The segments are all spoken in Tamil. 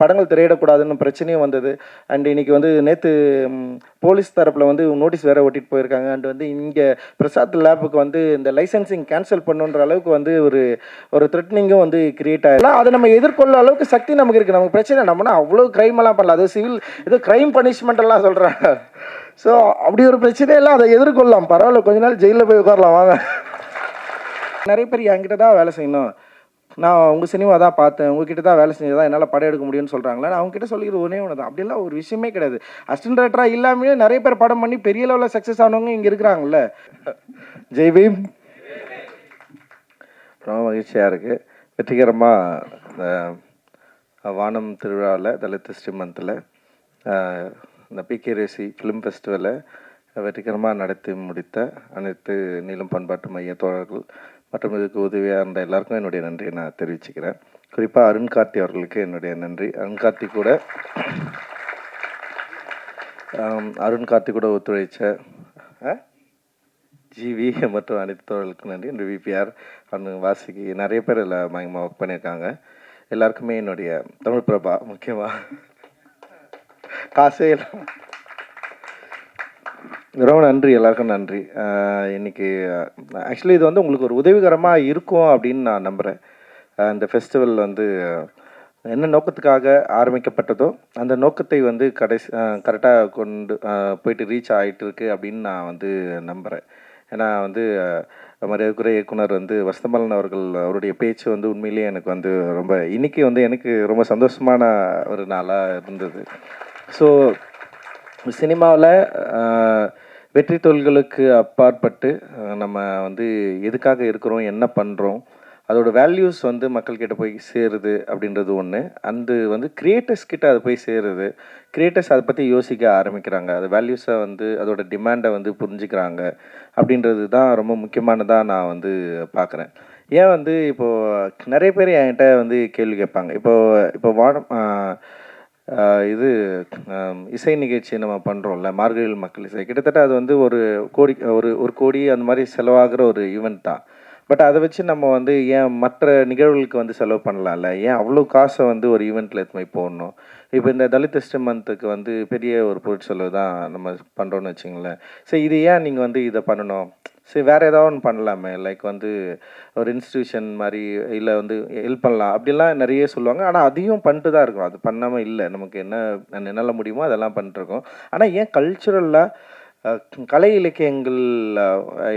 படங்கள் திரையிடக்கூடாதுன்னு பிரச்சனையும் வந்தது. அண்ட் இன்னைக்கு வந்து நேற்று போலீஸ் தரப்பில் வந்து நோட்டீஸ் வேறு ஒட்டிட்டு போயிருக்காங்க. அண்ட் வந்து இங்கே பிரசாத் லேபுக்கு வந்து இந்த லைசன்சிங் கேன்சல் பண்ணுன்ற அளவுக்கு வந்து ஒரு ஒரு த்ரெட்னிங்கும் வந்து கிரியேட் ஆகிடலாம். அதை நம்ம எதிர்கொள்ள அளவுக்கு சக்தி நமக்கு இருக்குது. நமக்கு பிரச்சனை நம்மனா அவ்வளோ க்ரைம் எல்லாம் பண்ணல. அது சிவில் ஏதோ க்ரைம் பனிஷ்மெண்ட் எல்லாம் சொல்கிறாங்க. ஸோ அப்படி ஒரு பிரச்சனையெல்லாம் அதை எதிர்கொள்ளலாம். பரவாயில்ல, கொஞ்ச நாள் ஜெயிலில் போய் உட்காரலாம் வாங்க. நிறைய பேர் என்கிட்ட தான் வேலை செய்யணும், நான் உங்கள் சினிமா தான் பார்த்தேன், உங்ககிட்ட தான் வேலை செஞ்சு தான் என்னால் படம் எடுக்க முடியும்னு சொல்கிறாங்களே. நான் அவங்ககிட்ட சொல்லிக்கிறது ஒன்றே ஒன்று தான், அப்படிலாம் ஒரு விஷயமே கிடையாது. அசிஸ்டன்ட் டைரக்டராக இல்லாமே நிறைய பேர் படம் பண்ணி பெரிய லெவலில் சக்ஸஸ் ஆனவங்க இங்கே இருக்கிறாங்கல்ல. ஜெய் பீம். ரொம்ப மகிழ்ச்சியாக இருக்குது. வெற்றிகரமாக இந்த வானம் திருவிழாவில் தலித் ஸ்ரீமந்தில் இந்த பிகேரேசி ஃபிலிம் ஃபெஸ்டிவலை வெற்றிகரமாக நடத்தி முடித்த அனைத்து நீளம் பண்பாட்டு மைய தோழர்கள் மற்றும் இதுக்கு உதவியாக இருந்த எல்லாருக்கும் என்னுடைய நன்றியை நான் தெரிவிச்சுக்கிறேன். குறிப்பாக அருண் கார்த்தி அவர்களுக்கு என்னுடைய நன்றி. அருண் கார்த்தி கூட ஒத்துழைச்ச ஜிவி மற்றும் அனைத்து தோழர்களுக்கும் நன்றி. இந்த விபிஆர் வாசிக்கு நிறைய பேர் இதில் பயங்கரமாக ஒர்க் பண்ணியிருக்காங்க. எல்லாருக்குமே என்னுடைய தமிழ் பிரபா முக்கியமாக காசே ரொம்ப நன்றி, எல்லாருக்கும் நன்றி. இன்றைக்கி ஆக்சுவலி இது வந்து உங்களுக்கு ஒரு உதவிகரமாக இருக்கும் அப்படின்னு நான் நம்புகிறேன். இந்த ஃபெஸ்டிவல் வந்து என்ன நோக்கத்துக்காக ஆரம்பிக்கப்பட்டதோ அந்த நோக்கத்தை வந்து கரெக்டாக கொண்டு போயிட்டு ரீச் ஆகிட்டு இருக்கு அப்படின்னு நான் வந்து நம்புகிறேன். ஏன்னா வந்து மரியாதைக்குரிய இயக்குனர் வந்து வசந்தபாலன் அவர்கள் அவருடைய பேச்சு வந்து உண்மையிலேயே எனக்கு வந்து ரொம்ப இன்றைக்கி வந்து எனக்கு ரொம்ப சந்தோஷமான ஒரு நாளாக இருந்தது. ஸோ சினிமாவில் வெற்றி தோல்களுக்கு அப்பாற்பட்டு நம்ம வந்து எதுக்காக இருக்கிறோம், என்ன பண்ணுறோம், அதோடய வேல்யூஸ் வந்து மக்கள்கிட்ட போய் சேருது அப்படின்றது ஒன்று. அந்த வந்து கிரியேட்டர்ஸ் கிட்ட அது போய் சேருது. கிரியேட்டர்ஸ் அதை பற்றி யோசிக்க ஆரம்பிக்கிறாங்க. அது வேல்யூஸை வந்து அதோட டிமாண்டை வந்து புரிஞ்சுக்கிறாங்க அப்படின்றது தான் ரொம்ப முக்கியமானதாக நான் வந்து பார்க்குறேன். ஏன் வந்து இப்போது நிறைய பேர் என்கிட்ட வந்து கேள்வி கேட்பாங்க. இப்போ வானம் இது இசை நிகழ்ச்சி நம்ம பண்ணுறோம்ல, மார்கழியில் மக்கள் இசை, கிட்டத்தட்ட அது வந்து ஒரு கோடி அந்த மாதிரி செலவாகிற ஒரு ஈவெண்ட் தான். பட் அதை வச்சு நம்ம வந்து ஏன் மற்ற நிகழ்வுகளுக்கு வந்து செலவு பண்ணலாம்ல, ஏன் அவ்வளோ காசை வந்து ஒரு ஈவெண்ட்டில் எடுத்து போய் போடணும்? இப்போ இந்த தலித் மந்த்துக்கு வந்து பெரிய ஒரு பொருட்செலவு தான் நம்ம பண்ணுறோன்னு வச்சுங்களேன். சரி, இது ஏன் நீங்கள் வந்து இதை பண்ணணும்? சரி, வேறு ஏதாவது ஒன்று பண்ணலாமே, லைக் வந்து ஒரு இன்ஸ்டியூஷன் மாதிரி, இல்லை வந்து ஹெல்ப் பண்ணலாம் அப்படிலாம் நிறைய சொல்லுவாங்க. ஆனால் அதையும் பண்ணிட்டு தான் இருக்கோம். அது பண்ணாமல் இல்லை, நமக்கு என்னெல்லாம் முடியுமோ அதெல்லாம் பண்ணிட்டுருக்கோம். ஆனால் ஏன் கல்ச்சுரலாக கலை இலக்கியங்கள்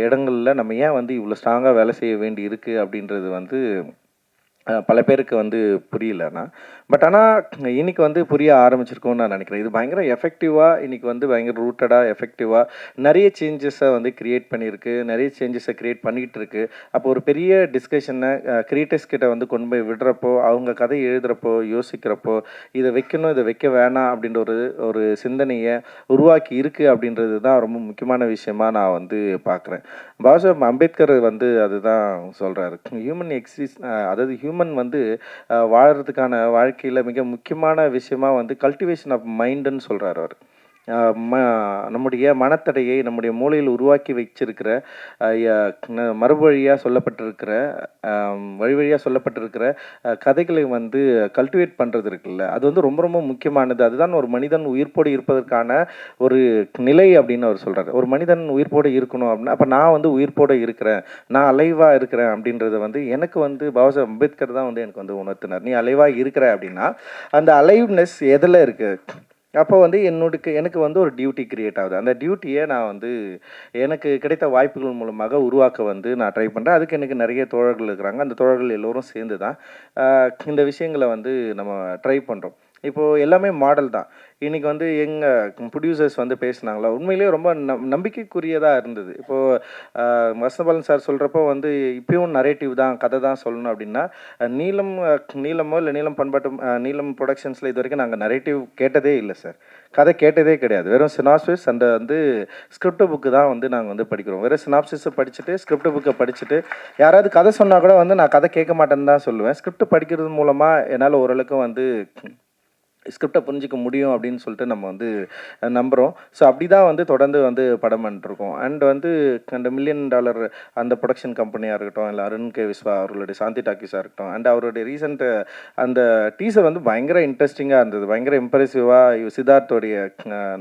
இடங்களில் நம்ம ஏன் வந்து இவ்வளோ ஸ்ட்ராங்காக வேலை செய்ய வேண்டி இருக்குது அப்படின்றது வந்து பல பேருக்கு வந்து புரியலண்ணா. பட் ஆனால் இன்றைக்கி வந்து புரிய ஆரம்பிச்சிருக்கோன்னு நான் நினைக்கிறேன். இது பயங்கர எஃபெக்டிவாக இன்றைக்கி வந்து பயங்கர ரூட்டடாக எஃபெக்டிவாக நிறைய சேஞ்சஸை வந்து க்ரியேட் பண்ணியிருக்கு, நிறைய சேஞ்சஸை க்ரியேட் பண்ணிகிட்டு இருக்குது. அப்போ ஒரு பெரிய டிஸ்கஷனை க்ரியேட்டர்ஸ் கிட்ட வந்து கொண்டு போய் விடுறப்போ, அவங்க கதை எழுதுகிறப்போ, யோசிக்கிறப்போ, இதை வைக்கணும் இதை வைக்க வேணாம் அப்படின்ற ஒரு சிந்தனையை உருவாக்கி இருக்குது அப்படின்றது தான் ரொம்ப முக்கியமான விஷயமா நான் வந்து பார்க்குறேன். பாபாசாஹேப் அம்பேத்கர் வந்து அதுதான் சொல்கிறாரு. ஹியூமன் அதாவது ஹியூமன் வந்து வாழறதுக்கான வாழ்க்கையில் மிக முக்கியமான விஷயமா வந்து கல்டிவேஷன் ஆஃப் மைண்டுன்னு சொல்கிறார் அவர். நம்முடைய மனத்தடையை நம்முடைய மூளையில் உருவாக்கி வச்சிருக்கிற மரபு வழியாக சொல்லப்பட்டிருக்கிற வழியாக சொல்லப்பட்டிருக்கிற கதைகளை வந்து கல்டிவேட் பண்ணுறது இருக்குல்ல, அது வந்து ரொம்ப ரொம்ப முக்கியமானது. அதுதான் ஒரு மனிதன் உயிர்ப்போடு இருப்பதற்கான ஒரு நிலை அப்படின்னு அவர் சொல்கிறார். ஒரு மனிதன் உயிர்ப்போடு இருக்கணும் அப்படின்னா, அப்போ நான் வந்து உயிர்ப்போடு இருக்கிறேன், நான் அலைவாக இருக்கிறேன் அப்படின்றத வந்து எனக்கு வந்து பாபாசாஹேப் அம்பேத்கர் தான் வந்து எனக்கு வந்து உணர்த்தினார். நீ அலைவாக இருக்கிற அப்படின்னா அந்த அலைவ்னஸ் எதில் இருக்குது? அப்போ வந்து எனக்கு வந்து ஒரு டியூட்டி கிரியேட் ஆகுது. அந்த டியூட்டியை நான் வந்து எனக்கு கிடைத்த வாய்ப்புகள் மூலமாக உருவாக்க வந்து நான் ட்ரை பண்ணுறேன். அதுக்கு எனக்கு நிறைய தோழர்கள் இருக்கிறாங்க. அந்த தோழர்கள் எல்லோரும் சேர்ந்து தான் இந்த விஷயங்களை வந்து நம்ம ட்ரை பண்ணுறோம். இப்போது எல்லாமே மாடல் தான். இன்றைக்கி வந்து எங்கள் ப்ரொடியூசர்ஸ் வந்து பேசினாங்களா, உண்மையிலேயே ரொம்ப நம்பிக்கைக்குரியதாக இருந்தது. இப்போது வசந்தபாலன் சார் சொல்கிறப்போ வந்து இப்பயும் நரேட்டிவ் தான், கதை தான் சொல்லணும் அப்படின்னா, நீலமோ இல்லை நீலம் பண்பாட்டு நீலம் ப்ரொடக்ஷன்ஸில் இது வரைக்கும் நாங்கள் நரேட்டிவ் கேட்டதே இல்லை சார். கதை கேட்டதே கிடையாது. வெறும் சினாப்சிஸ் அந்த வந்து ஸ்கிரிப்ட் புக்கு தான் வந்து நாங்கள் வந்து படிக்கிறோம். வெறும் சினாப்சிஸை படிச்சுட்டு ஸ்கிரிப்ட் புக்கை படிச்சுட்டு யாராவது கதை சொன்னால் கூட வந்து நான் கதை கேட்க மாட்டேன்னு தான் சொல்லுவேன். ஸ்கிரிப்ட் படிக்கிறது மூலமாக என்னால் ஓரளவுக்கு வந்து ஸ்கிரிப்டை புரிஞ்சிக்க முடியும் அப்படின்னு சொல்லிட்டு நம்ம வந்து நம்புகிறோம். ஸோ அப்படி தான் வந்து தொடர்ந்து வந்து படம் பண்ணிட்டுருக்கோம். அண்ட் வந்து அந்த $1,000,000 அந்த ப்ரொடக்ஷன் கம்பெனியாக இருக்கட்டும், இல்லை அருண் கே விஸ்வா அவர்களுடைய சாந்தி டாக்கீஸாக இருக்கட்டும், அண்ட் அவருடைய ரீசெண்ட் அந்த டீசர் வந்து பயங்கர இன்ட்ரெஸ்டிங்காக இருந்தது. பயங்கர இம்ப்ரெசிவாக சித்தார்த்தோடைய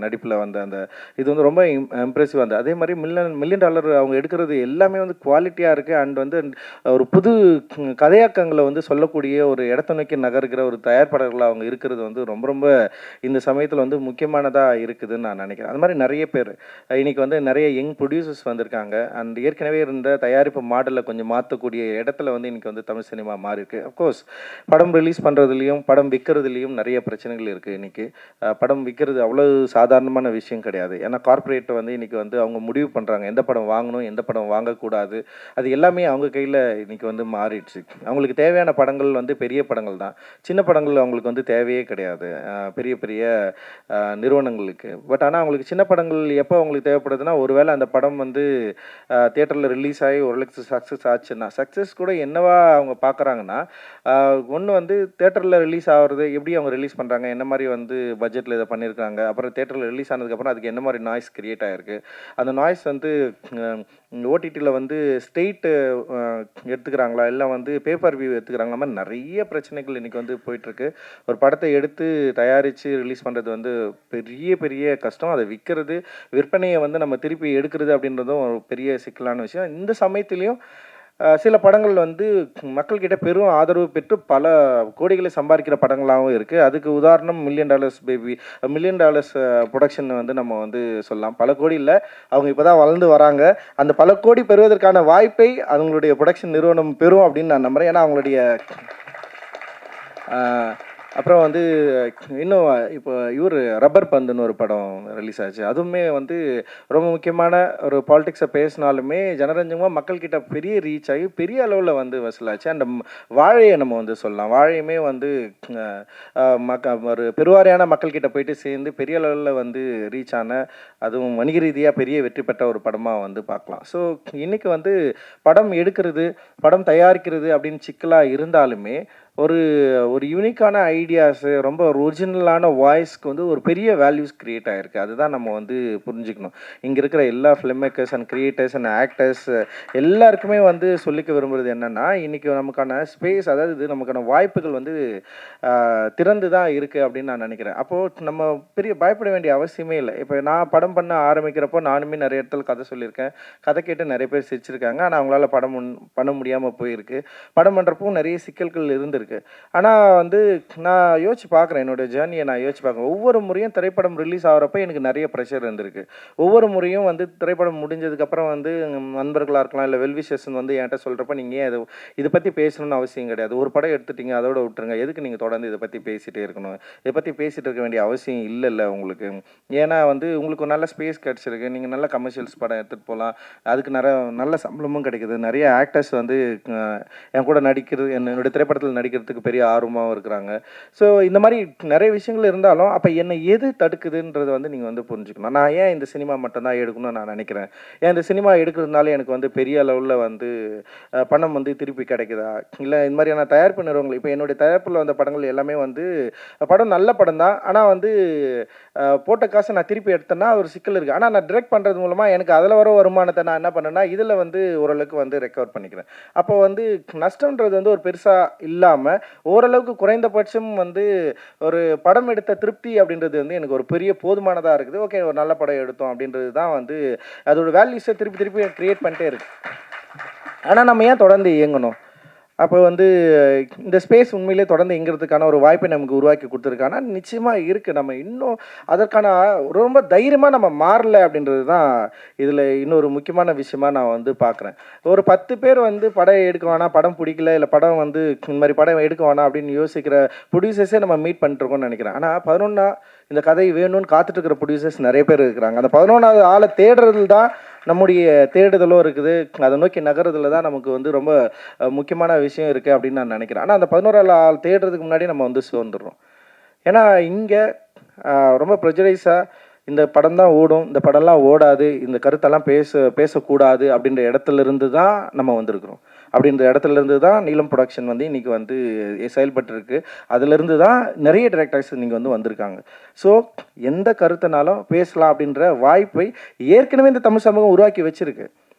நடிப்பில் வந்த அந்த இது வந்து ரொம்ப இம்ப்ரெசிவாக இருந்தது. அதே மாதிரி $1,000,000 அவங்க எடுக்கிறது எல்லாமே வந்து குவாலிட்டியாக இருக்குது. அண்ட் வந்து ஒரு புது கதையாக்கங்களை வந்து சொல்லக்கூடிய ஒரு இடத்த நோக்கி நகர்கிற ஒரு தயாரிப்பாளர்களாக அவங்க இருக்கிறது வந்து ரொம்ப ரொம்ப இந்த சமயத்தில் வந்து முக்கியமானதாக இருக்குதுன்னு நான் நினைக்கிறேன். அது மாதிரி நிறைய பேர் இன்னைக்கு வந்து நிறைய யங் ப்ரொடியூசர்ஸ் வந்திருக்காங்க. அண்ட் ஏற்கனவே இருந்த தயாரிப்பு மாடலை கொஞ்சம் மாற்றக்கூடிய இடத்துல வந்து இன்னைக்கு வந்து தமிழ் சினிமா மாறி இருக்கு. அஃப்கோர்ஸ் படம் ரிலீஸ் பண்ணுறதுலையும் படம் விற்கிறதுலையும் நிறைய பிரச்சனைகள் இருக்குது. இன்னைக்கு படம் விற்கிறது அவ்வளோ சாதாரணமான விஷயம் கிடையாது. ஏன்னா கார்ப்பரேட்டை வந்து இன்னைக்கு வந்து அவங்க முடிவு பண்ணுறாங்க எந்த படம் வாங்கணும் எந்த படம் வாங்கக்கூடாது. அது எல்லாமே அவங்க கையில் இன்னைக்கு வந்து மாறிடுச்சு. அவங்களுக்கு தேவையான படங்கள் வந்து பெரிய படங்கள் தான். சின்ன படங்கள் அவங்களுக்கு வந்து தேவையே கிடையாது பெரிய பெரிய நிறுவனங்களுக்கு. பட் ஆனால் அவங்களுக்கு சின்ன படங்கள் எப்போ அவங்களுக்கு தேவைப்படுதுன்னா, ஒருவேளை அந்த படம் வந்து தியேட்டரில் ரிலீஸ் ஆகி ஓரளவுக்கு சக்ஸஸ் ஆச்சுன்னா, சக்ஸஸ் கூட என்னவா அவங்க பார்க்குறாங்கன்னா, ஒன்று வந்து தியேட்டரில் ரிலீஸ் ஆகிறது எப்படி அவங்க ரிலீஸ் பண்ணுறாங்க, என்ன மாதிரி வந்து பட்ஜெட்டில் இதை பண்ணியிருக்காங்க, அப்புறம் தியேட்டரில் ரிலீஸ் ஆனதுக்கப்புறம் அதுக்கு என்ன மாதிரி நாய்ஸ் கிரியேட் ஆகிருக்கு, அந்த நாய்ஸ் வந்து ஓடிடியில் வந்து ஸ்டேட்டு எடுத்துக்கிறாங்களா இல்லை வந்து பேப்பர் வியூ எடுத்துக்கிறாங்களா, மாதிரி நிறைய பிரச்சனைகள் இன்றைக்கி வந்து போயிட்டுருக்கு. ஒரு படத்தை எடுத்து தயாரித்து ரிலீஸ் பண்ணுறது வந்து பெரிய பெரிய கஷ்டம். அதை விற்கிறது, விற்பனையை வந்து நம்ம திருப்பி எடுக்கிறது அப்படின்றதும் ஒரு பெரிய சிக்கலான விஷயம். இந்த சமயத்துலேயும் சில படங்கள் வந்து மக்கள்கிட்ட பெரும் ஆதரவு பெற்று பல கோடிகளை சம்பாதிக்கிற படங்களாகவும் இருக்குது. அதுக்கு உதாரணம் $1,000,000 பேபி, $1,000,000 ப்ரொடக்ஷன் வந்து நம்ம வந்து சொல்லலாம். பல கோடி இல்லை, அவங்க இப்போ தான் வளர்ந்து வராங்க. அந்த பல கோடி பெறுவதற்கான வாய்ப்பை அவங்களுடைய ப்ரொடக்ஷன் நிறுவனம் பெறும் அப்படின்னு நான் நம்புகிறேன். ஏன்னா அவங்களுடைய அப்புறம் வந்து இன்னும் இப்போ ரப்பர் பந்துன்னு ஒரு படம் ரிலீஸ் ஆச்சு. அதுவுமே வந்து ரொம்ப முக்கியமான ஒரு பாலிடிக்ஸை பேசினாலுமே ஜனரஞ்சகமாக மக்கள்கிட்ட பெரிய ரீச் ஆகி பெரிய அளவில் வந்து வசூலாச்சு. அந்த வாழையை நம்ம வந்து சொல்லலாம். வாழையுமே வந்து ஒரு பெருவாரியான மக்கள்கிட்ட போயிட்டு சேர்ந்து பெரிய அளவில் வந்து ரீச் ஆன, அதுவும் வணிக ரீதியாக பெரிய வெற்றி பெற்ற ஒரு படமாக வந்து பார்க்கலாம். ஸோ இன்றைக்கி வந்து படம் எடுக்கிறது, படம் தயாரிக்கிறது அப்படின்னு சிக்கலாக இருந்தாலுமே ஒரு ஒரு யூனிக்கான ஐடியாஸு, ரொம்ப ஒரு ஒரிஜினலான வாய்ஸ்க்கு வந்து ஒரு பெரிய வேல்யூஸ் க்ரியேட் ஆகிருக்கு. அதுதான் நம்ம வந்து புரிஞ்சுக்கணும். இங்கே இருக்கிற எல்லா film makers and creators and actors எல்லாருக்குமே வந்து சொல்லிக்க விரும்புகிறது என்னென்னா, இன்றைக்கி நமக்கான ஸ்பேஸ், அதாவது நமக்கான வாய்ப்புகள் வந்து திறந்து தான் இருக்குது அப்படின்னு நான் நினைக்கிறேன். அப்போது நம்ம பெரிய பயப்பட வேண்டிய அவசியமே இல்லை. இப்போ நான் படம் பண்ண ஆரம்பிக்கிறப்போ நானுமே நிறைய இடத்துல கதை சொல்லியிருக்கேன். கதை கேட்டு நிறைய பேர் சிரிச்சிருக்காங்க. ஆனால் அவங்களால படம் பண்ண முடியாமல் போயிருக்கு. படம் பண்ணுறப்போ நிறைய சிக்கல்கள் இருந்திருக்கு. ஆனால் வந்து நான் யோசிச்சு பார்க்குறேன், என்னோட ஜேர்னியை நான் யோசிச்சு பார்க்குறேன். ஒவ்வொரு முறையும் திரைப்படம் ரிலீஸ் ஆகிறப்ப எனக்கு நிறைய ப்ரெஷர் இருந்திருக்கு. ஒவ்வொரு முறையும் வந்து திரைப்படம் முடிஞ்சதுக்கப்புறம் வந்து நண்பர்களாக இருக்கலாம், இல்லை வெல்விஷர்ஸ் வந்து என்கிட்ட சொல்கிறப்ப நீங்கள் ஏன் இதை பற்றி பேசணும்னு அவசியம் கிடையாது, ஒரு படம் எடுத்துட்டீங்க அதோட விட்டுருங்க, எதுக்கு நீங்கள் தொடர்ந்து இதை பற்றி பேசிகிட்டே இருக்கணும், இதை பற்றி பேசிகிட்டு இருக்க வேண்டிய அவசியம் இல்லைல்ல உங்களுக்கு. ஏன்னா வந்து உங்களுக்கு நல்ல ஸ்பேஸ் கிடச்சிருக்கு, நீங்கள் நல்ல கமர்ஷியல்ஸ் படம் எடுத்துகிட்டு போகலாம், அதுக்கு நல்ல சம்பளமும் கிடைக்குது. நிறைய ஆக்டர்ஸ் வந்து என் கூட நடிக்கிறது, என்னுடைய திரைப்படத்தில் நடிக்கிறதுக்கு பெரிய ஆர்வமாகவும் இருக்கிறாங்க. ஸோ இந்த மாதிரி நிறைய விஷயங்கள் இருந்தாலும் அப்போ என்னை எது தடுக்குதுன்றதை வந்து நீங்கள் வந்து புரிஞ்சுக்கணும். நான் ஏன் இந்த சினிமா மட்டும்தான் எடுக்கணும்னு நான் நினைக்கிறேன், ஏன் இந்த சினிமா எடுக்கிறதுனால எனக்கு வந்து பெரிய அளவில் வந்து பணம் வந்து திருப்பி கிடைக்குதா, இல்லை இந்த மாதிரியான தயாரிப்பு நிறுவனங்கள், இப்போ என்னுடைய தயாரிப்பில் வந்த படங்கள் எல்லாமே வந்து படம் நல்ல படம் தான், ஆனால் வந்து போட்ட காசை நான் திருப்பி எடுத்தேன்னா ஒரு சிக்கல் இருக்குது. ஆனால் நான் டிரெக்ட் பண்ணுறது மூலமாக எனக்கு அதில் வர வருமானத்தை நான் என்ன பண்ணேன்னா இதில் வந்து ஓரளவுக்கு வந்து ரெக்கவர் பண்ணிக்கிறேன். அப்போ வந்து நஷ்டன்றது வந்து ஒரு பெருசாக இல்லாமல் ஓரளவுக்கு குறைந்தபட்சம் வந்து ஒரு படம் எடுத்த திருப்தி அப்படின்றது வந்து எனக்கு ஒரு பெரிய போதுமானதாக இருக்குது. ஓகே, ஒரு நல்ல படம் எடுத்தோம் அப்படின்றது தான் வந்து அதோட வேல்யூஸை திருப்பி திருப்பி க்ரியேட் பண்ணிட்டே இருக்கு. ஆனால் நம்ம ஏன் தொடர்ந்து இயங்கணும்? அப்போ வந்து இந்த ஸ்பேஸ் உண்மையிலே தொடர்ந்து இயங்கிறதுக்கான ஒரு வாய்ப்பை நமக்கு உருவாக்கி கொடுத்துருக்கானா நிச்சயமாக இருக்குது. நம்ம இன்னும் அதற்கான ரொம்ப தைரியமாக நம்ம மாறல அப்படின்றது தான் இதில் இன்னொரு முக்கியமான விஷயமா நான் வந்து பார்க்குறேன். ஒரு 10 பேர் வந்து படம் எடுக்க வேணாம், படம் பிடிக்கல, இல்லை படம் வந்து இந்த மாதிரி படம் எடுக்க வேணாம் அப்படின்னு யோசிக்கிற ப்ரொடியூசர்ஸே நம்ம மீட் பண்ணிட்டுருக்கோம்னு நினைக்கிறேன். ஆனால் 11 இந்த கதை வேணும்னு காத்துட்டு இருக்கிற ப்ரொடியூசர்ஸ் நிறைய பேர் இருக்கிறாங்க. அந்த 11வது ஆளை தேடுறதுல தான் நம்முடைய தேடுதலும் இருக்குது. அதை நோக்கி நகரதுல தான் நமக்கு வந்து ரொம்ப முக்கியமான விஷயம் இருக்குது அப்படின்னு நான் நினைக்கிறேன். ஆனால் அந்த 11வது ஆள் தேடுறதுக்கு முன்னாடி நம்ம வந்து சோர்ந்துடுறோம். ஏன்னா இங்கே ரொம்ப ப்ரெஜரைஸாக இந்த படம் தான் ஓடும், இந்த படம்லாம் ஓடாது, இந்த கருத்தெல்லாம் பேசக்கூடாது அப்படின்ற இடத்துல இருந்து தான் நம்ம வந்திருக்கிறோம். அப்படின்ற இடத்துல இருந்து தான் நீலம் ப்ரொடக்ஷன் வந்து இன்றைக்கி வந்து செயல்பட்டுருக்கு. அதிலிருந்து தான் நிறைய டைரக்டர்ஸ் இன்றைக்கி வந்து வந்திருக்காங்க. ஸோ எந்த கருத்துனாலும் பேசலாம் அப்படின்ற வாய்ப்பை ஏற்கனவே இந்த தமிழ் சமூகம் உருவாக்கி வச்சுருக்கு.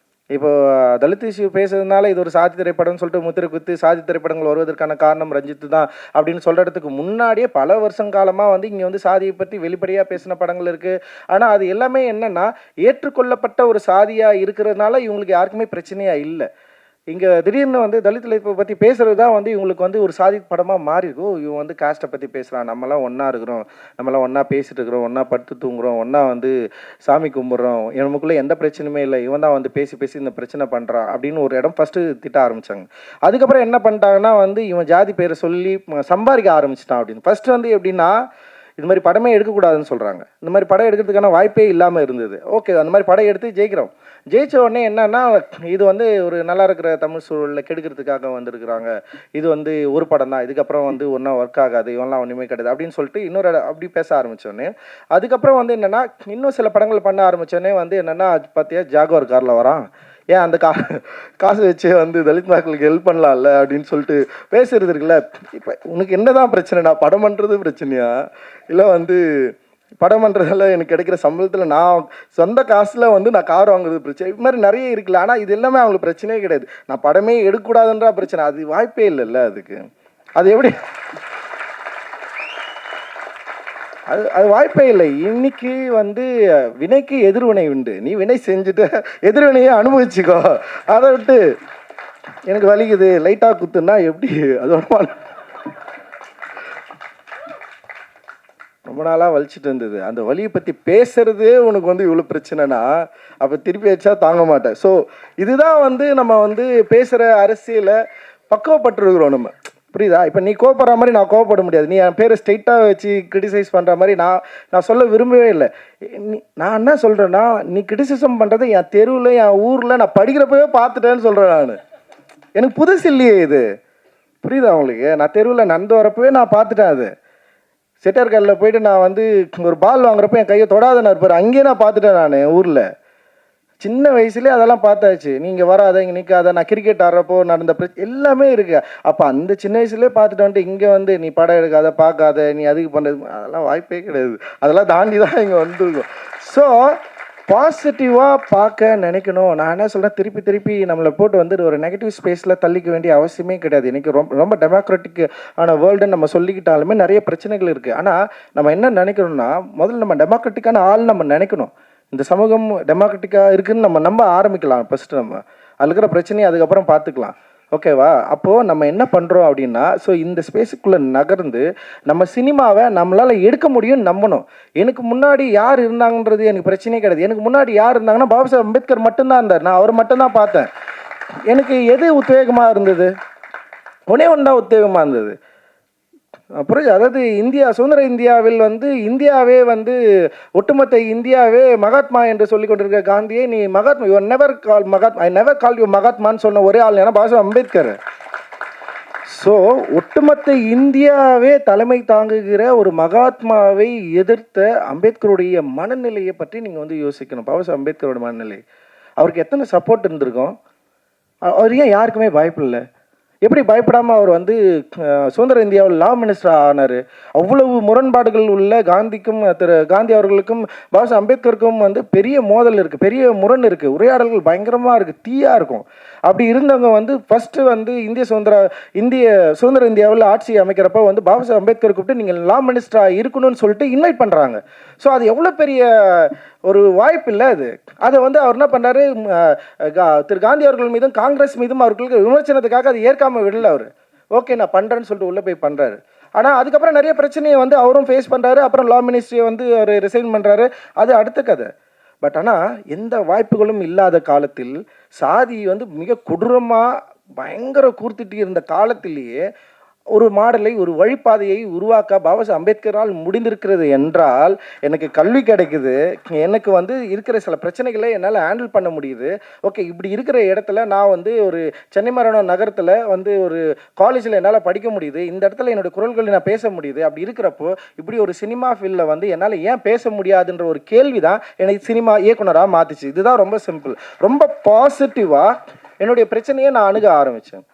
இப்போ தலித் இஷ்யூ பேசுறதுனால இது ஒரு சாதி திரைப்படம்னு சொல்லிட்டு முத்திரை குத்தி சாதி திரைப்படங்கள் வருவதற்கான காரணம் ரஞ்சித்து தான் அப்படின்னு சொல்கிறதுக்கு முன்னாடியே பல வருஷங்காலமாக வந்து இங்கே வந்து சாதியை பற்றி வெளிப்படையாக பேசின படங்கள் இருக்குது. ஆனால் அது எல்லாமே என்னென்னா ஏற்றுக்கொள்ளப்பட்ட ஒரு சாதியாக இருக்கிறதுனால இவங்களுக்கு யாருக்குமே பிரச்சனையாக இல்லை. இங்கே திடீர்னு வந்து தலித் லைஃப்பை பற்றி பேசுகிறது தான் வந்து இவங்களுக்கு வந்து ஒரு சாதி படமாக மாறிருக்கும். இவங்க வந்து காஸ்ட்டை பற்றி பேசுகிறான், நம்மளாம் ஒன்றா இருக்கிறோம், நம்மளாம் ஒன்றா பேசிட்டு இருக்கிறோம், ஒன்றா படுத்து தூங்குறோம், ஒன்றா வந்து சாமி கும்பிட்றோம், நமக்குள்ளே எந்த பிரச்சனையுமே இல்லை, இவன் தான் வந்து பேசி பேசி இந்த பிரச்சனை பண்ணுறான் அப்படின்னு ஒரு இடம் ஃபஸ்ட்டு திட்ட ஆரம்பித்தாங்க. அதுக்கப்புறம் என்ன பண்ணிட்டாங்கன்னா வந்து இவன் ஜாதி பேரை சொல்லி சம்பாதிக்க ஆரம்பிச்சிட்டான் அப்படின்னு. ஃபஸ்ட்டு வந்து எப்படின்னா இது மாதிரி படமே எடுக்கக்கூடாதுன்னு சொல்கிறாங்க. இந்த மாதிரி படம் எடுக்கிறதுக்கான வாய்ப்பே இல்லாமல் இருந்தது. ஓகே, அந்த மாதிரி படம் எடுத்து ஜெயிக்கிறோம். ஜெயித்த உடனே என்னன்னா இது வந்து ஒரு நல்லா இருக்கிற தமிழ் சூழலில் கெடுக்கிறதுக்காக வந்திருக்கிறாங்க, இது வந்து ஒரு படம் தான், இதுக்கப்புறம் வந்து ஒன்றா ஒர்க் ஆகாது, இவெல்லாம் ஒன்றுமே கிடையாது அப்படின்னு சொல்லிட்டு இன்னொரு அப்படி பேச ஆரம்பித்தோடனே அதுக்கப்புறம் வந்து என்னென்னா இன்னும் சில படங்கள் பண்ண ஆரம்பித்தோடனே வந்து என்னென்னா பார்த்தியா ஜாகுவார் காரில் வரான், ஏன் அந்த காசு வச்சு வந்து தலித் மக்களுக்கு ஹெல்ப் பண்ணலாம்ல அப்படின்னு சொல்லிட்டு பேசுறது இருக்குல்ல. இப்போ உனக்கு என்ன தான் பிரச்சனை, நான் படம் பண்ணுறது பிரச்சனையா இல்லை வந்து படம் பண்ணுறதால எனக்கு கிடைக்கிற சம்பளத்தில் நான் சொந்த காசில் வந்து நான் கார் வாங்குறது பிரச்சனை, இது மாதிரி நிறைய இருக்குல்ல. ஆனால் இது எல்லாமே அவங்களுக்கு பிரச்சனையே கிடையாது. நான் படமே எடுக்கக்கூடாதுன்றா பிரச்சனை, அது வாய்ப்பே இல்லைல்ல. அதுக்கு அது எப்படி அது வாய்ப்பே இல்லை. இன்னைக்கு வந்து வினைக்கு எதிர்வினை உண்டு, நீ வினை செஞ்சுட்டு எதிர்வினையை அனுபவிச்சுக்கோ. அதை விட்டு எனக்கு வலிக்குது லைட்டாக குத்துன்னா எப்படி, அதோட ரொம்ப நாளாக வலிச்சுட்டு இருந்தது. அந்த வலியை பற்றி பேசுகிறதே உனக்கு வந்து இவ்வளோ பிரச்சனைனா அப்போ திருப்பி வச்சா தாங்க மாட்டேன். ஸோ இதுதான் வந்து நம்ம வந்து பேசுகிற அரசியலை பக்குவப்பட்டுருக்குறோம் நம்ம, புரியுதா? இப்போ நீ கோவப்படுற மாதிரி நான் கோவப்பட முடியாது. நீ என் பேரை ஸ்ட்ரெயிட்டாக வச்சு கிரிட்டிசைஸ் பண்ணுற மாதிரி நான் சொல்ல விரும்பவே இல்லை. நான் என்ன சொல்கிறேன்னா, நீ கிரிட்டிசிசம் பண்ணுறது என் தெருவில் என் ஊரில் நான் படிக்கிறப்பவே பார்த்துட்டேன்னு சொல்கிறேன். நான் எனக்கு புதுசு இல்லையே இது, புரியுதா உங்களுக்கு? நான் தெருவில் நடந்து வரப்பவே நான் பார்த்துட்டேன். அது செட்டர் கல்லில் போயிட்டு நான் வந்து ஒரு பால் வாங்குறப்ப என் கையை தொடாதன்னு இருப்பார், அங்கேயே நான் பார்த்துட்டேன். நான் ஊரில் சின்ன வயசுலேயே அதெல்லாம் பார்த்தாச்சு. நீங்கள் வராத, இங்கே நிற்காத, நான் கிரிக்கெட் ஆடுறப்போ நடந்த எல்லாமே இருக்குது. அப்போ அந்த சின்ன வயசுலேயே பார்த்துட்டு வந்துட்டு இங்கே வந்து நீ படம் எடுக்காத, பார்க்காத, நீ அதுக்கு பண்ணுறது, அதெல்லாம் வாய்ப்பே கிடையாது. அதெல்லாம் தாண்டி தான் இங்கே வந்துருக்கோம். ஸோ பாசிட்டிவாக பார்க்க நினைக்கணும். நான் என்ன சொல்கிறேன், திருப்பி திருப்பி நம்மளை போட்டு வந்து ஒரு நெகட்டிவ் ஸ்பேஸில் தள்ளிக்க வேண்டிய அவசியமே கிடையாது. எனக்கு ரொம்ப டெமோக்ராட்டிக் ஆன வேர்ல்டுன்னு நம்ம சொல்லிக்கிட்டாலுமே நிறைய பிரச்சனைகள் இருக்குது. ஆனால் நம்ம என்ன நினைக்கணும்னா, முதல்ல நம்ம டெமோக்ராட்டிக்கான ஆள் நம்ம நினைக்கணும். இந்த சமூகம் டெமோக்ராட்டிக்காக இருக்குதுன்னு நம்ம நம்ப ஆரம்பிக்கலாம். ஃபஸ்ட்டு நம்ம அதில் இருக்கிற பிரச்சனையை அதுக்கப்புறம் பார்த்துக்கலாம். ஓகேவா? அப்போது நம்ம என்ன பண்ணுறோம் அப்படின்னா, ஸோ இந்த ஸ்பேஸுக்குள்ளே நகர்ந்து நம்ம சினிமாவை நம்மளால் எடுக்க முடியும்னு நம்பணும். எனக்கு முன்னாடி யார் இருந்தாங்கன்றது எனக்கு பிரச்சனையே கிடையாது. எனக்கு முன்னாடி யார் இருந்தாங்கன்னா பாபா சாஹேப் அம்பேத்கர் மட்டும்தான் இருந்தார். நான் அவர் மட்டும்தான் பார்த்தேன். எனக்கு எது உத்வேகமாக இருந்தது? ஒன்றே ஒன்று தான் உத்வேகமாக இருந்தது. அப்புறம் அதாவது சுதந்திர இந்தியாவில் வந்து இந்தியாவே வந்து ஒட்டுமொத்த இந்தியாவே மகாத்மா என்று சொல்லி கொண்டிருக்க காந்தியை நீ Mahatma, you never call Mahatma, I never call you மகாத்மான்னு சொன்ன ஒரே ஆள் ஏன்னா பாபா சாஹேப் அம்பேத்கர். ஸோ ஒட்டுமொத்த இந்தியாவே தலைமை தாங்குகிற ஒரு மகாத்மாவை எதிர்த்த அம்பேத்கருடைய மனநிலையை பற்றி நீங்கள் வந்து யோசிக்கணும். பாபா சாஹேப் அம்பேத்கரோட மனநிலை, அவருக்கு எத்தனை சப்போர்ட் இருந்திருக்கும்? அவர் ஏன் யாருக்குமே பயப்படல? எப்படி பயப்படாமல் அவர் வந்து சுதந்திர இந்தியாவில் லா மினிஸ்டர் ஆனார்? அவ்வளவு முரண்பாடுகள் உள்ள காந்திக்கும் காந்தி அவர்களுக்கும் பாபா சாஹேப் அம்பேத்கருக்கும் வந்து பெரிய மோதல் இருக்குது, பெரிய முரண் இருக்குது, உரையாடல்கள் பயங்கரமாக இருக்குது, தீயாக இருக்கும். அப்படி இருந்தவங்க வந்து ஃபஸ்ட்டு வந்து சுதந்திர இந்தியாவில் ஆட்சி அமைக்கிறப்ப வந்து பாபா சாஹேப் அம்பேத்கர் கூப்பிட்டு நீங்கள் லா மினிஸ்டராக இருக்கணும்னு சொல்லிட்டு இன்வைட் பண்ணுறாங்க. ஸோ அது எவ்வளோ பெரிய ஒரு வாய்ப்பு இல்லை அது. அதை வந்து அவர் என்ன பண்ணார், திரு காந்தி அவர்கள் மீதும் காங்கிரஸ் மீதும் அவர்களுக்கு விமர்சனத்துக்காக அதை ஏற்காமல் விடல. அவர் ஓகே நான் பண்ணுறேன்னு சொல்லிட்டு உள்ளே போய் பண்ணுறாரு. ஆனால் அதுக்கப்புறம் நிறைய பிரச்சனையை வந்து அவரும் ஃபேஸ் பண்ணுறாரு. அப்புறம் லா மினிஸ்ட்ரியை வந்து அவர் ரிசைன் பண்ணுறாரு. அது அடுத்த கதை. பட் ஆனால் எந்த வாய்ப்புகளும் இல்லாத காலத்தில், சாதி வந்து மிக கொடூரமாக பயங்கர கூர்த்திட்டு இருந்த காலத்திலேயே ஒரு மாடலை, ஒரு வழிப்பாதையை உருவாக்க பாபா அம்பேத்கரால் முடிந்திருக்கிறது என்றால், எனக்கு கல்வி கிடைக்குது. எனக்கு வந்து இருக்கிற சில பிரச்சனைகளை என்னால ஹேண்டில் பண்ண முடியுது. ஓகே, இப்படி இருக்கிற இடத்துல நான் வந்து ஒரு சென்னை மாநகர நகரத்துல வந்து ஒரு காலேஜ்ல என்னால படிக்க முடியுது. இந்த இடத்துல என்னோட குரல்களை நான் பேச முடியுது. அப்படி இருக்கிறப்போ, இப்படி ஒரு சினிமா ஃபீல்ட்ல வந்து என்னால ஏன் பேச முடியாதுன்ற ஒரு கேள்வி தான் என்னை சினிமா இயக்குனரா மாத்துச்சு. இதுதான் ரொம்ப சிம்பிள். ரொம்ப பாசிட்டிவா என்னுடைய பிரச்சனையை நான் அணுக ஆரம்பிச்சேன்.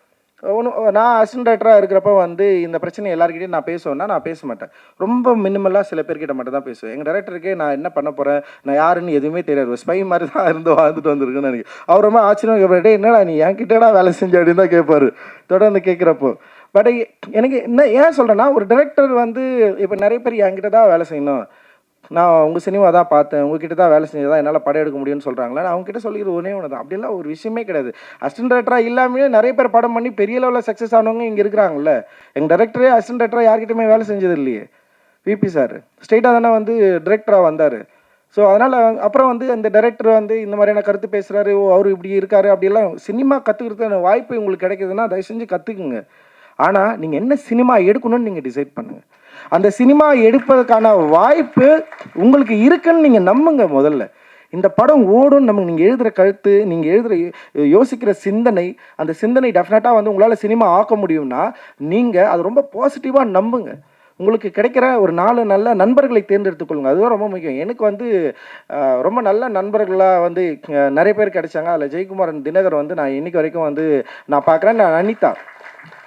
நான் அசிஸ்டன்ட் டைரக்டராக இருக்கிறப்ப வந்து இந்த பிரச்சனை எல்லாருக்கிட்டையும் நான் பேசுவேன்னா நான் பேச மாட்டேன். ரொம்ப மினிமலாக சில பேர்கிட்ட மட்டும் தான் பேசுவேன். எங்கள் டைரக்டருக்கே நான் என்ன பண்ண போகிறேன், நான் யாருன்னு எதுவுமே தெரியாது. ஒரு ஸ்பை மாதிரி தான் இருந்து வாழ்ந்துட்டு வந்திருக்குன்னு எனக்கு. அவர் ரொம்ப ஆச்சரியமாக கேட்பாரு, என்னடா நீ என்கிட்டடா வேலை செஞ்ச அப்படின்னு தான் கேட்பாரு தொடர்ந்து கேட்குறப்போ. பட் எனக்கு என்ன ஏன் சொல்கிறேன்னா, ஒரு டைரக்டர் வந்து இப்போ நிறைய பேர் என்கிட்ட தான் வேலை செய்யணும், நான் உங்கள் சினிமா தான் பார்த்தேன், உங்ககிட்ட தான் வேலை செஞ்சு தான் என்னால் படம் எடுக்க முடியும்னு சொல்கிறாங்களே, நான் அவங்ககிட்ட சொல்லிக்கிறது ஒன்றே ஒன்று தான். அப்படிலாம் ஒரு விஷயமே கிடையாது. அசிஸ்டன்ட் டைரக்டராக இல்லாமே நிறைய பேர் படம் பண்ணி பெரிய லெவலில் சக்ஸஸ் ஆனவங்க இங்கே இருக்கிறாங்கல்ல. எங்கள் டைரக்டரே அசிஸ்டன்ட் டைரக்டராக யார்கிட்டையுமே வேலை செஞ்சது இல்லையே. விபி சார் ஸ்ட்ரெயிட்டாக தானே வந்து டைரக்டராக வந்தார். ஸோ அதனால் அப்புறம் வந்து அந்த டைரக்டர் வந்து இந்த மாதிரியான கருத்து பேசுகிறாரு, ஓ அவர் இப்படி இருக்காரு, அப்படியெல்லாம் சினிமா கற்றுக்கிறதுக்கான வாய்ப்பு உங்களுக்கு கிடைக்குதுன்னா தயவு செஞ்சு கற்றுக்குங்க. ஆனால் நீங்கள் என்ன சினிமா எடுக்கணும்னு நீங்கள் டிசைட் பண்ணுங்கள். அந்த சினிமா எடுப்பதற்கான வாய்ப்பு உங்களுக்கு இருக்குன்னு நீங்கள் நம்புங்க. முதல்ல இந்த படம் ஓடும். நீங்கள் எழுதுகிற கருத்து, நீங்கள் எழுதுகிற யோசிக்கிற சிந்தனை, அந்த சிந்தனை டெஃபினட்டாக வந்து உங்களால் சினிமா ஆக்க முடியும்னா நீங்கள் அதை ரொம்ப பாசிட்டிவாக நம்புங்க. உங்களுக்கு கிடைக்கிற ஒரு 4 நல்ல நண்பர்களை தேர்ந்தெடுத்துக் கொள்ளுங்கள். அதுதான் ரொம்ப முக்கியம். எனக்கு வந்து ரொம்ப நல்ல நண்பர்களாக வந்து நிறைய பேர் கிடைச்சாங்க. அதில் ஜெயக்குமாரன், தினகர் வந்து நான் இன்னைக்கு வரைக்கும் வந்து நான் பார்க்குறேன். நான் அனிதா,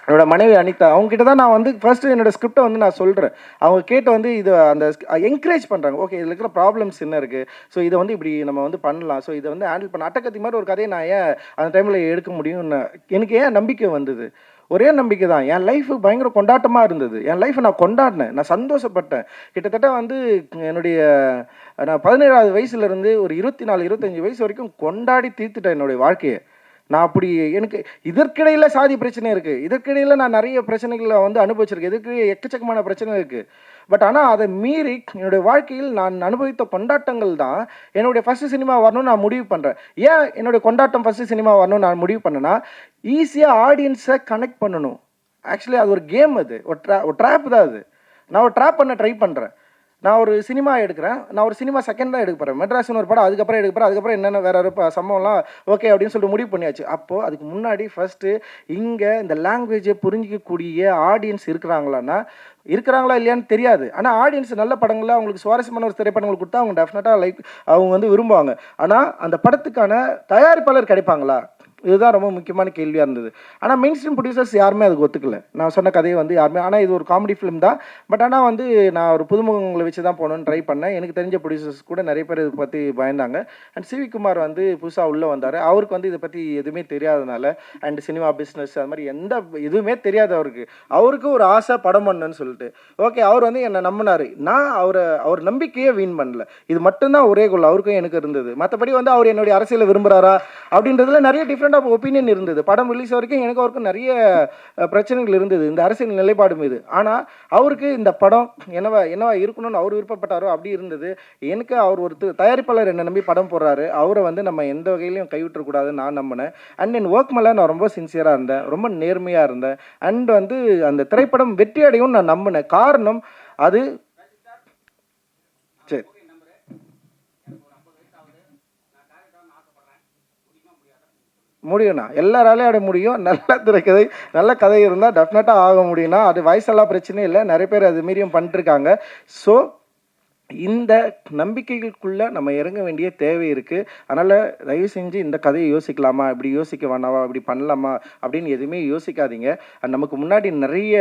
என்னோட மனைவி அனிதா, அவங்ககிட்ட தான் நான் வந்து ஃபர்ஸ்ட்டு என்னோட ஸ்கிரிப்டை வந்து நான் சொல்கிறேன். அவங்க கேட்டு வந்து இது அந்த என்கரேஜ் பண்ணுறாங்க. ஓகே, இதில் இருக்கிற ப்ராப்ளம்ஸ் என்ன இருக்குது, ஸோ இதை வந்து இப்படி நம்ம வந்து பண்ணலாம், ஸோ இதை வந்து ஹேண்டில் பண்ண அட்டக்கத்தி மாதிரி ஒரு கதையை நான் ஏன் அந்த டைமில் எடுக்க முடியும்னு எனக்கு ஏன் நம்பிக்கை வந்தது. ஒரே நம்பிக்கை தான். என் லைஃபு பயங்கர கொண்டாட்டமாக இருந்தது. என் லைஃப்பை நான் கொண்டாடினேன், நான் சந்தோஷப்பட்டேன். கிட்டத்தட்ட வந்து என்னுடைய நான் 17வது வயசுலேருந்து ஒரு 24, 25 வயசு வரைக்கும் கொண்டாடி தீர்த்துட்டேன் என்னுடைய வாழ்க்கையை. நான் அப்படி எனக்கு இதற்கிடையில் சாதி பிரச்சனை இருக்குது, இதற்கிடையில் நான் நிறைய பிரச்சனைகளை வந்து அனுபவிச்சிருக்கேன், இதுக்கு எக்கச்சக்கமான பிரச்சனை இருக்குது. பட் ஆனால் அதை மீறி என்னுடைய வாழ்க்கையில் நான் அனுபவித்த கொண்டாட்டங்கள் தான் என்னுடைய ஃபஸ்ட்டு சினிமா வரணும்னு நான் முடிவு பண்ணுறேன். ஏன் என்னுடைய கொண்டாட்டம் ஃபஸ்ட்டு சினிமா வரணும்னு நான் முடிவு பண்ணேன்னா, ஈஸியாக ஆடியன்ஸை கனெக்ட் பண்ணணும். ஆக்சுவலி அது ஒரு கேம், அது ஒரு ட்ராப் தான். அது நான் ஒரு ட்ராப் பண்ண ட்ரை பண்ணுறேன். நான் ஒரு சினிமா எடுக்கிறேன், நான் ஒரு சினிமா செகண்ட் தான் எடுக்க போகிறேன். மெட்ராஸ்னு ஒரு படம் அதுக்கப்புறம் எடுக்க போகிறேன். அதுக்கப்புறம் என்னென்ன வேறு ஒரு சம்பவம்லாம் ஓகே அப்படின்னு சொல்லிட்டு முடிவு பண்ணியாச்சு. அப்போது அதுக்கு முன்னாடி ஃபஸ்ட்டு இங்கே இந்த லாங்குவேஜை புரிஞ்சிக்கக்கூடிய ஆடியன்ஸ் இருக்கிறாங்களான்னா, இருக்கிறாங்களா இல்லையான்னு தெரியாது. ஆனால் ஆடியன்ஸ் நல்ல படங்களில் அவங்களுக்கு சுவாரஸ்யமான ஒரு திரைப்படங்கள் கொடுத்தா அவங்க டெஃபினட்டாக லைக் அவங்க வந்து விரும்புவாங்க. ஆனால் அந்த படத்துக்கான தயாரிப்பாளர் கிடைப்பாங்களா, இதுதான் ரொம்ப முக்கியமான கேள்வியாக இருந்தது. ஆனால் மெயின் ஸ்ட்ரீம் ப்ரொடியூசர்ஸ் யாருமே அதுக்கு ஒத்துக்கல. நான் சொன்ன கதையை வந்து யாருமே, ஆனால் இது ஒரு காமெடி ஃபிலிம் தான். பட் ஆனால் வந்து நான் ஒரு புதுமுகங்களை வச்சு தான் போகணுன்னு ட்ரை பண்ணேன். எனக்கு தெரிஞ்ச ப்ரொடியூசர்ஸ் கூட நிறைய பேர் இதை பற்றி பயந்தாங்க. அண்ட் சிவி குமார் வந்து புதுசாக உள்ளே வந்தார். அவருக்கு வந்து இதை பற்றி எதுவுமே தெரியாதனால, அண்ட் சினிமா பிஸ்னஸ் அது மாதிரி எந்த எதுவுமே தெரியாது அவருக்கு. அவருக்கு ஒரு ஆசை படம் பண்ணணுன்னு சொல்லிட்டு ஓகே, அவர் வந்து என்னை நம்பினார். நான் அவர் நம்பிக்கையே வீண் பண்ணல. இது மட்டும்தான் ஒரே கோல் அவருக்கும் எனக்கு இருந்தது. மற்றபடி வந்து அவர் என்னுடைய அரசியலை விரும்புகிறாரா அப்படின்றதுல நிறைய டிஃப்ரெண்ட் ஆஃப் ஒப்பீனியன் இருந்தது. படம் ரிலீஸ் வரைக்கும் எனக்கு அவருக்கும் நிறைய பிரச்சனைகள் இருந்தது இந்த அரசியல் நிலைப்பாடு மீது. ஆனால் அவருக்கு இந்த படம் என்னவா இருக்கணும்னு அவர் விருப்பப்பட்டாரோ அப்படி இருந்தது. எனக்கு அவர் ஒரு தயாரிப்பாளர் என்னை நம்பி படம் போடுறாரு, அவரை வந்து நம்ம எந்த வகையிலையும் கைவிட்டக்கூடாதுன்னு நான் நம்பினேன். அண்ட் என் ஒர்க் மேலே நான் ரொம்ப சின்சியராக இருந்தேன், ரொம்ப நேர்மையாக இருந்தேன். அண்ட் வந்து அந்த திரைப்படம் வெற்றி அடையும் நான் நம்பினேன். காரணம் அது சரி முடியும்ண்ணா, எல்லாராலையும் அடைய முடியும். நல்ல திரைக்கதை, நல்ல கதை இருந்தால் டெஃபினட்டாக ஆக முடியும்னா, அது வயசெல்லாம் பிரச்சனையும் இல்லை. நிறைய பேர் அது மீறியும் பண்ணிட்டுருக்காங்க. ஸோ இந்த நம்பிக்கைகளுக்குள்ளே நம்ம இறங்க வேண்டிய தேவை இருக்குது. அதனால் தயவு செஞ்சு இந்த கதையை யோசிக்கலாமா, இப்படி யோசிக்க வேணாமா, இப்படி பண்ணலாமா அப்படின்னு எதுவுமே யோசிக்காதீங்க. அண்ட் நமக்கு முன்னாடி நிறைய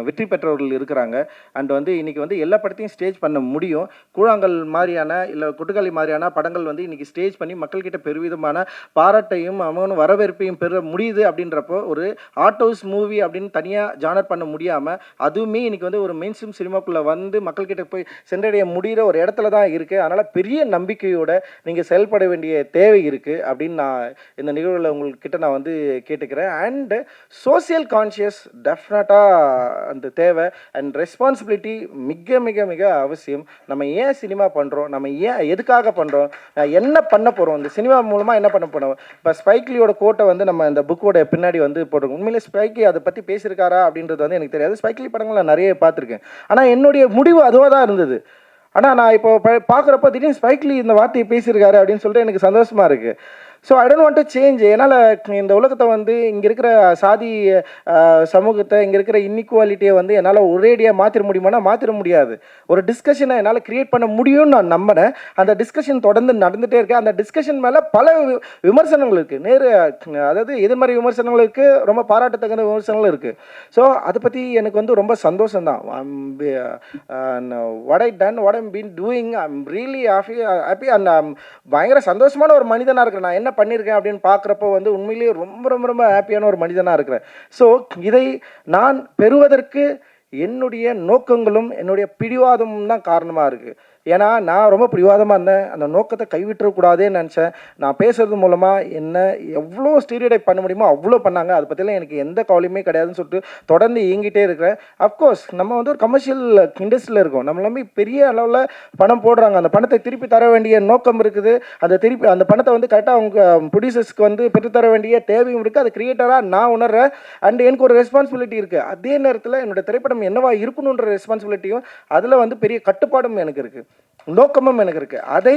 வெற்றி பெற்றவர்கள் இருக்கிறாங்க. அண்ட் வந்து இன்றைக்கி வந்து எல்லா படத்தையும் ஸ்டேஜ் பண்ண முடியும். கூழாங்கல் மாதிரியான இல்லை கொட்டுக்காளி மாதிரியான படங்கள் வந்து இன்றைக்கி ஸ்டேஜ் பண்ணி மக்கள்கிட்ட பெருவிதமான பாராட்டையும் அவங்களும் வரவேற்பையும் பெற முடியுது. அப்படின்றப்போ ஒரு ஆர்ட் ஹவுஸ் மூவி அப்படின்னு தனியாக ஜானர் பண்ண முடியாமல் அதுவுமே இன்றைக்கி வந்து ஒரு மெயின் ஸ்ட்ரீம் சினிமாக்குள்ளே வந்து மக்கள்கிட்ட போய் சென்றடைய சென்றடைய முடிகிற ஒரு இடத்துல தான் இருக்குது. அதனால் பெரிய நம்பிக்கையோட நீங்கள் செயல்பட வேண்டிய தேவை இருக்குது அப்படின்னு நான் இந்த நிகழ்வில் உங்கள்கிட்ட நான் வந்து கேட்டுக்கிறேன். அண்டு சோசியல் கான்ஷியஸ் டெஃபினட்டாக அந்த தேவை அண்ட் ரெஸ்பான்சிபிலிட்டி மிக மிக மிக அவசியம். நம்ம ஏன் சினிமா பண்ணுறோம், நம்ம ஏன் எதுக்காக பண்ணுறோம், என்ன பண்ண போகிறோம், இந்த சினிமா மூலமாக என்ன பண்ண போகிறோம். இப்போ ஸ்பைக்லியோட கோட்டை வந்து நம்ம இந்த புக்கோட பின்னாடி வந்து போட்டிருக்கோம். உண்மையிலே ஸ்பைக்லி அதை பற்றி பேசியிருக்காரா அப்படின்றது வந்து எனக்கு தெரியாது. ஸ்பைக்லி படங்கள் நான் நிறைய பார்த்துருக்கேன். ஆனால் என்னுடைய முடிவு அதுவாக தான் இருந்தது. ஆனால் நான் இப்போ பார்க்குறப்ப திடீர்னு ஸ்பைக்லி இந்த வார்த்தையை பேசியிருக்காரு அப்படின்னு சொல்லிட்டு எனக்கு சந்தோஷமாக இருக்குது. So I don't want to change. என்னால் இந்த உலகத்தை வந்து இங்கே இருக்கிற சாதி சமூகத்தை, இங்கே இருக்கிற இன்இக்வாலிட்டியை வந்து என்னால் ஒரேடியாக மாற்றிட முடியுமானா மாற்றிட முடியாது. ஒரு டிஸ்கஷனை என்னால் க்ரியேட் பண்ண முடியும்னு நான் நம்பினேன். அந்த டிஸ்கஷன் தொடர்ந்து நடந்துகிட்டே இருக்கேன். அந்த டிஸ்கஷன் மேலே பல விமர்சனங்கள் இருக்குது. அதாவது எதிர்மறை விமர்சனங்கள் இருக்குது, ரொம்ப பாராட்டத்தகுந்த விமர்சனங்களும் இருக்குது. ஸோ அதை பற்றி எனக்கு வந்து ரொம்ப சந்தோஷம்தான். What I done, what I'm been doing, I'm really happy and பயங்கர சந்தோஷமான ஒரு மனிதனாக இருக்கிறேன். நான் என்ன பண்ணியிருக்கேன் அப்படின்னு பார்க்குறப்போ வந்து உண்மையிலேயே ரொம்ப ரொம்ப ரொம்ப ஹாப்பியான ஒரு மனிதனாக இருக்கிறேன். ஸோ இதை நான் பெறுவதற்கு என்னுடைய நோக்கங்களும் என்னுடைய பிடிவாதமும் தான் காரணமாக இருக்குது. ஏன்னா நான் ரொம்ப பிடிவாதமாக இருந்தேன். அந்த நோக்கத்தை கைவிட்டுறக்கூடாதேன்னு நினச்சேன். நான் பேசுகிறது மூலமாக என்ன எவ்வளோ ஸ்டீரியோடைப் பண்ண முடியுமோ அவ்வளோ பண்ணாங்க. அதை பற்றிலாம் எனக்கு எந்த கவலையுமே கிடையாதுன்னு சொல்லிட்டு தொடர்ந்து இயங்கிட்டே இருக்கிறேன். அஃப்கோர்ஸ் நம்ம வந்து ஒரு கமர்ஷியல் இண்டஸ்ட்ரியில் இருக்கோம். நம்ம எல்லாமே பெரிய அளவில் பணம் போடுறாங்க. அந்த பணத்தை திருப்பி தர வேண்டிய நோக்கம் இருக்குது. அந்த பணத்தை வந்து கரெக்டாக அவங்க ப்ரொடியூசர்ஸ்க்கு வந்து பெற்றுத்தர வேண்டிய தேவையும் இருக்குது. அது கிரியேட்டராக நான் உணர்றேன். அண்ட் எனக்கு ஒரு ரெஸ்பான்சிபிலிட்டி இருக்குது. அதே நேரத்தில் என்னோட திரைப்படம் என்னவா இருக்கணுன்ற ரெஸ்பான்சிபிலிட்டியும் அதில் வந்து பெரிய கட்டுப்பாடும் எனக்கு இருக்குது, நோக்கமும் எனக்கு இருக்குது. அதை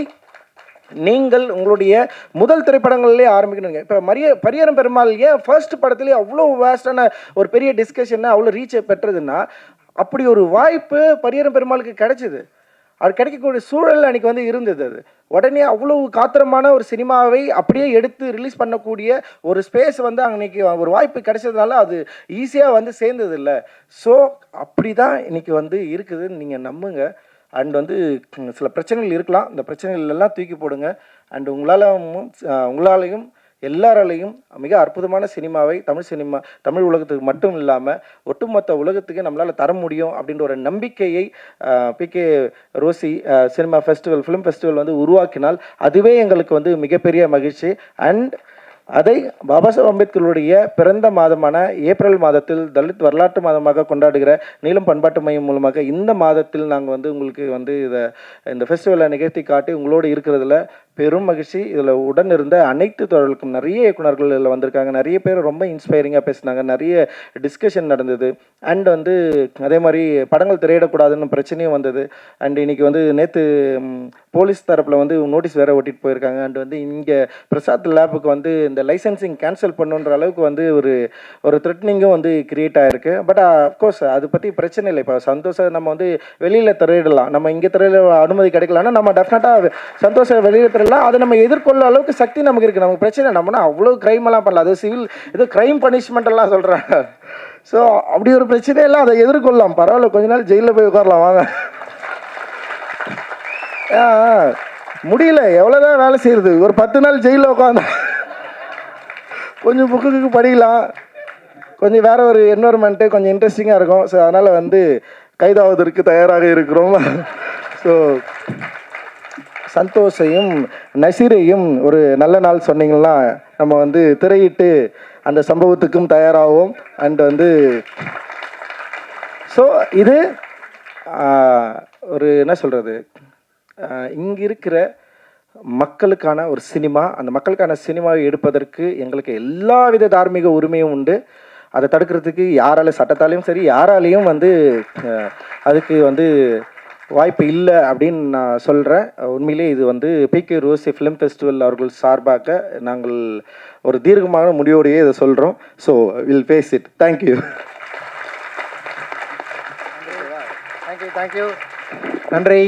நீங்கள் உங்களுடைய முதல் திரைப்படங்கள்லேயே ஆரம்பிக்கணுங்க. இப்போ பரியரும் பெருமாள் ஏன் ஃபர்ஸ்ட் படத்துலேயே அவ்வளோ வேஸ்டான ஒரு பெரிய டிஸ்கஷனை அவ்வளோ ரீச்சை பெற்றதுன்னா, அப்படி ஒரு வாய்ப்பு பரியரும் பெருமாளுக்கு கிடைச்சிது. அது கிடைக்கக்கூடிய சூழல் அன்றைக்கி வந்து இருந்தது. அது உடனே அவ்வளவு காத்திரமான ஒரு சினிமாவை அப்படியே எடுத்து ரிலீஸ் பண்ணக்கூடிய ஒரு ஸ்பேஸ் வந்து அன்றைக்கி ஒரு வாய்ப்பு கிடைச்சதுனால அது ஈஸியாக வந்து சேர்ந்தது இல்லை. ஸோ அப்படி தான் இன்றைக்கி வந்து இருக்குதுன்னு நீங்கள் நம்புங்க. அண்ட் வந்து சில பிரச்சனைகள் இருக்கலாம், அந்த பிரச்சனைகள் எல்லாம் தூக்கி போடுங்க. அண்ட் உங்களாலையும் எல்லாராலையும் மிக அற்புதமான சினிமாவை தமிழ் உலகத்துக்கு மட்டும் இல்லாமல் ஒட்டுமொத்த உலகத்துக்கு நம்மளால் தர முடியும் அப்படின்ற ஒரு நம்பிக்கையை P K Rosy cinema festival, film festival வந்து உருவாக்கினால் அதுவே எங்களுக்கு வந்து மிகப்பெரிய மகிழ்ச்சி. அண்ட் அதை பாபா சாஹேப் அம்பேத்கருடைய பிறந்த மாதமான ஏப்ரல் மாதத்தில் தலித் வரலாற்று மாதமாக கொண்டாடுகிற நீலம் பண்பாட்டு மையம் மூலமாக இந்த மாதத்தில் நாங்கள் வந்து உங்களுக்கு வந்து இந்த ஃபெஸ்டிவலை நிகழ்த்தி காட்டி உங்களோடு இருக்கிறதுல பெரும் மகிழ்ச்சி. இதில் உடன் இருந்த அனைத்து தோழர்களுக்கும், நிறைய இயக்குநர்கள் இதில் வந்திருக்காங்க, நிறைய பேர் ரொம்ப இன்ஸ்பைரிங்காக பேசினாங்க, நிறைய டிஸ்கஷன் நடந்தது. அண்ட் வந்து அதே மாதிரி படங்கள் திரையிடக்கூடாதுன்னு பிரச்சனையும் வந்தது. அண்ட் இன்றைக்கி வந்து நேற்று போலீஸ் தரப்பில் வந்து நோட்டீஸ் வேறு ஓட்டிகிட்டு போயிருக்காங்க. அண்ட் வந்து இங்கே பிரசாத் லேபுக்கு வந்து இந்த லைசன்சிங் கேன்சல் பண்ணுன்ற அளவுக்கு வந்து ஒரு த்ரெட்னிங்கும் வந்து கிரியேட் ஆகிருக்கு. பட் அஃப்கோர்ஸ் அதை பற்றி பிரச்சனை இல்லை. இப்போ சந்தோஷம் நம்ம வந்து வெளியில் திரையிடலாம், நம்ம இங்கே திரையிட அனுமதி கிடைக்கலன்னா நம்ம டெஃபினட்டாக சந்தோஷம் வெளியில் திரையிடலாம். அதை நம்ம எதிர்கொள்ள அளவுக்கு சக்தி நமக்கு இருக்குது. நமக்கு பிரச்சனை நம்மனா அவ்வளோ க்ரைம் எல்லாம் பண்ணலாம், அது சிவில் ஏதோ க்ரைம் பனிஷ்மெண்ட் எல்லாம் சொல்கிறாங்க. ஸோ அப்படி ஒரு பிரச்சனையெல்லாம் அதை எதிர்கொள்ளலாம். பரவாயில்ல, கொஞ்ச நாள் ஜெயிலில் போய் உட்காரலாம் வாங்க. முடியல, எவ்வளோதான் வேலை செய்கிறது, ஒரு 10 நாள் ஜெயிலில் உட்காந்து கொஞ்சம் புக்குக்கு படிக்கலாம், கொஞ்சம் வேறு ஒரு என்வரன்மெண்ட்டு கொஞ்சம் இன்ட்ரெஸ்டிங்காக இருக்கும். ஸோ அதனால் வந்து கைதாவதற்கு தயாராக இருக்கிறோம். ஸோ சந்தோஷையும் நசீரையும் ஒரு நல்ல நாள் சொன்னீங்கன்னா நம்ம வந்து திரையிட்டு அந்த சம்பவத்துக்கும் தயாராகும். அண்ட் வந்து ஸோ இது ஒரு என்ன சொல்கிறது, இங்கே இருக்கிற மக்களுக்கான ஒரு சினிமா. அந்த மக்களுக்கான சினிமாவை எடுப்பதற்கு எங்களுக்கு எல்லா வித தார்மீக உரிமையும் உண்டு. அதை தடுக்கிறதுக்கு யாரால, சட்டத்தாலையும் சரி யாராலையும் வந்து அதுக்கு வந்து வாய்ப்பு இல்லை அப்படின்னு நான் சொல்கிறேன். உண்மையிலே இது வந்து பிகே ரோசி ஃபிலிம் ஃபெஸ்டிவல் அவர்கள் சார்பாக நாங்கள் ஒரு தீர்க்கமான முடிவோடையே இதை சொல்கிறோம். So will face it. Thank you. Thank you. நன்றி.